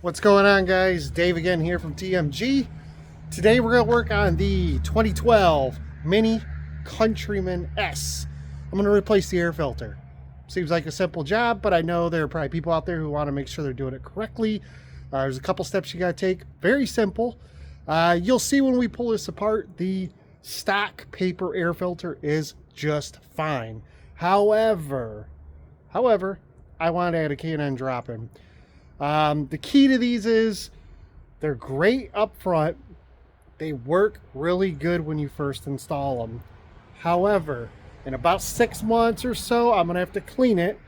What's going on, guys? Dave again here from TMG. Today we're going to work on the 2012 Mini Countryman S. I'm going to replace the air filter. Seems like a simple job, but I know there are probably people out there who want to make sure they're doing it correctly. There's a couple steps you got to take. Very simple. You'll see when we pull this apart, the stock paper air filter is just fine. However, I want to add a K&N drop-in. The key to these is they're great up front. They work really good when you first install them. However, in about 6 months or so, I'm going to have to clean it,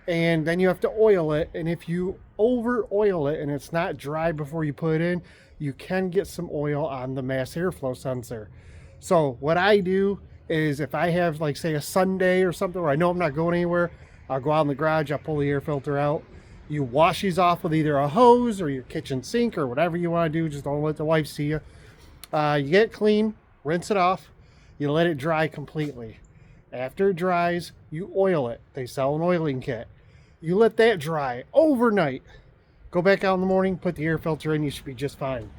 and then you have to oil it. And if you over oil it and it's not dry before you put it in, you can get some oil on the mass airflow sensor. So what I do is, if I have, like, say a Sunday or something where I know I'm not going anywhere, I'll go out in the garage, I'll pull the air filter out. You wash these off with either a hose or your kitchen sink or whatever you want to do. Just don't let the wife see you. You get it clean, rinse it off. You let it dry completely. After it dries, you oil it. They sell an oiling kit. You let that dry overnight. Go back out in the morning, put the air filter in, you should be just fine.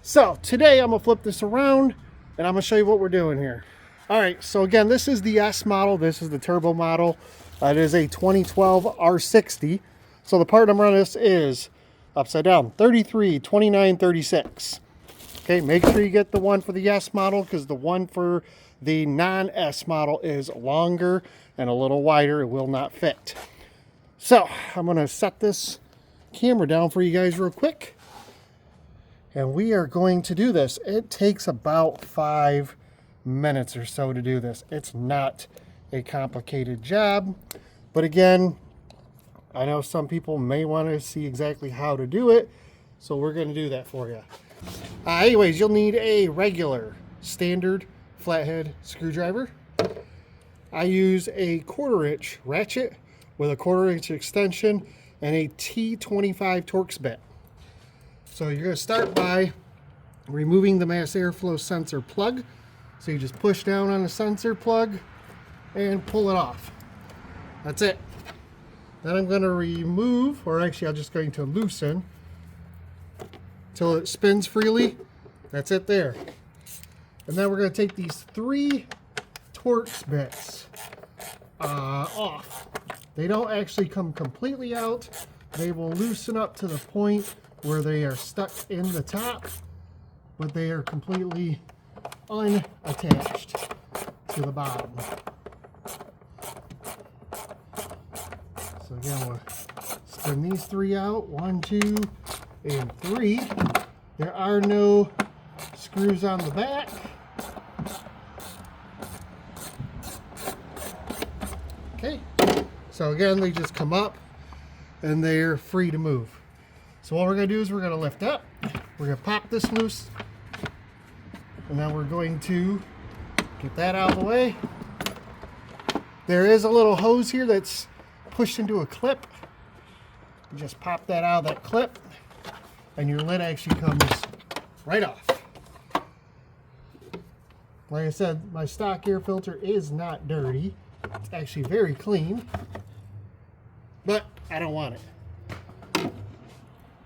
So today I'm going to flip this around and I'm going to show you what we're doing here. All right, so again, this is the S model. This is the turbo model. It is a 2012 R60. So the part number on this is upside down, 33, 29, 36. Okay, make sure you get the one for the S model, because the one for the non-S model is longer and a little wider. It will not fit. So I'm going to set this camera down for you guys real quick. And we are going to do this. It takes about 5 minutes or so to do this. It's not a complicated job. But again, I know some people may want to see exactly how to do it, so we're going to do that for you. Anyways, you'll need a regular standard flathead screwdriver. I use a 1/4 inch ratchet with a 1/4 inch extension and a T25 Torx bit. So you're going to start by removing the mass airflow sensor plug. So you just push down on the sensor plug and pull it off. That's it. Then I'm going to remove, or actually I'm just going to loosen until it spins freely. That's it there. And then we're going to take these 3 Torx bits off. They don't actually come completely out. They will loosen up to the point where they are stuck in the top, but they are completely unattached to the bottom. So again, we'll spin these 3 out. 1, 2, and 3. There are no screws on the back. Okay. So again, they just come up and they're free to move. So what we're going to do is we're going to lift up. We're going to pop this loose. And then we're going to get that out of the way. There is a little hose here that's pushed into a clip. You just pop that out of that clip and your lid actually comes right off. Like I said, my stock air filter is not dirty. It's actually very clean, but I don't want it.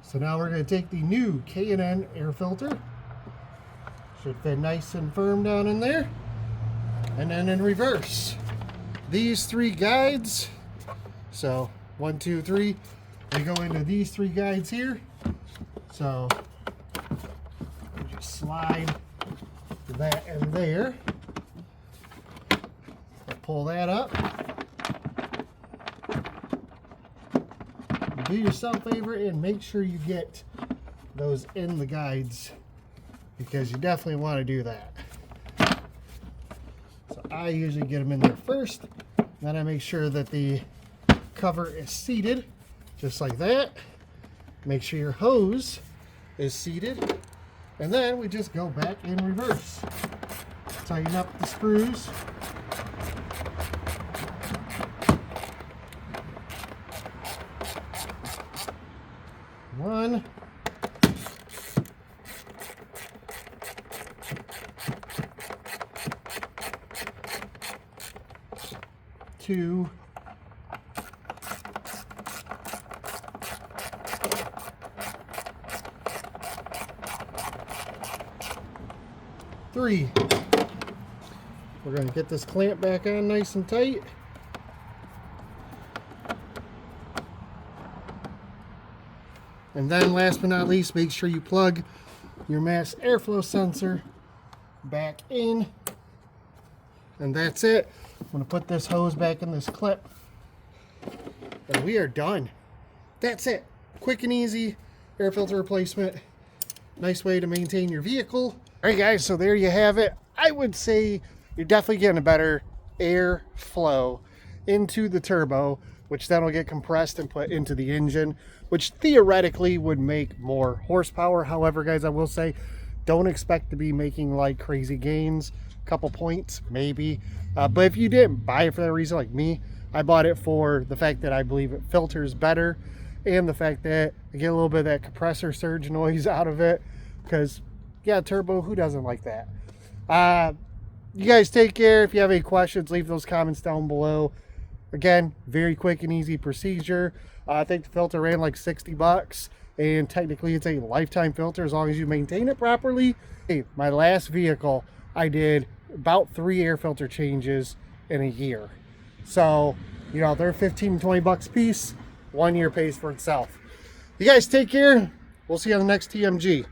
So now we're going to take the new K&N air filter. Should fit nice and firm down in there. And then in reverse, these 3 guides. So 1, 2, 3, they go into these 3 guides here. So you just slide that in there. Pull that up. Do yourself a favor and make sure you get those in the guides, because you definitely want to do that. So I usually get them in there first. Then I make sure that the cover is seated just like that. Make sure your hose is seated, and then we just go back in reverse. Tighten up the screws. One. 2. 3. We're going to get this clamp back on nice and tight. And then last but not least, make sure you plug your mass airflow sensor back in. And that's it. I'm going to put this hose back in this clip. And we are done. That's it. Quick and easy air filter replacement. Nice way to maintain your vehicle. All right, guys, so there you have it. I would say you're definitely getting a better air flow into the turbo, which then will get compressed and put into the engine, which theoretically would make more horsepower. However, guys, I will say, don't expect to be making like crazy gains. A couple points, maybe. But if you didn't buy it for that reason, like me, I bought it for the fact that I believe it filters better and the fact that I get a little bit of that compressor surge noise out of it. Because, yeah, turbo, who doesn't like that? You guys take care. If you have any questions, leave those comments down below. Again, very quick and easy procedure. I think the filter ran like 60 bucks, and technically it's a lifetime filter as long as you maintain it properly. Hey, my last vehicle, I did about 3 air filter changes in a year. So, you know, they're 15 to 20 bucks a piece. 1 year pays for itself. You guys take care. We'll see you on the next TMG.